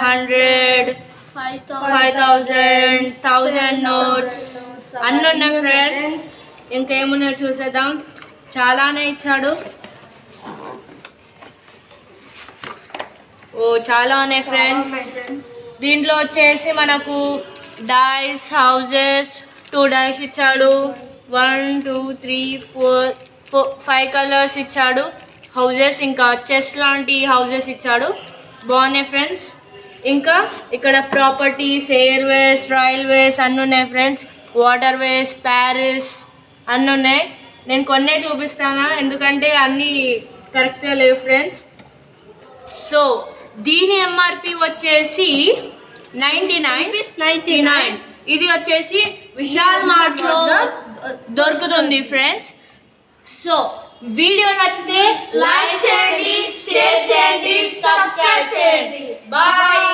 100, 5,000, 1,000 notes అన్నీ ఉన్నాయి friends. ఇంకేమున్నాయో చూసేద్దాం. చాలానే ఇచ్చాడు. ఓ చాలా ఉన్నాయి ఫ్రెండ్స్. దీంట్లో వచ్చేసి మనకు డైస్, హౌజెస్, 2 డైస్ ఇచ్చాడు. 1 2 3 4 5 కలర్స్ ఇచ్చాడు హౌజెస్. ఇంకా చెస్ లాంటి హౌజెస్ ఇచ్చాడు. బాగున్నాయి ఫ్రెండ్స్. ఇంకా ఇక్కడ ప్రాపర్టీస్, ఎయిర్వేస్, రైల్వేస్ అన్నీ ఉన్నాయి ఫ్రెండ్స్. వాటర్ వేస్, ప్యారిస్ అన్నీ ఉన్నాయి. నేను కొన్నే చూపిస్తాను ఎందుకంటే అన్నీ కరెక్ట్గా లేవు ఫ్రెండ్స్. సో దీని ఎంఆర్పి వచ్చేసి 99. ఇది వచ్చేసి విశాల్ మార్ట్లో దొరుకుతుంది ఫ్రెండ్స్. సో వీడియో నచ్చితే లైక్ చేయండి, షేర్ చేయండి, సబ్స్క్రైబ్ చేయండి. బాయ్.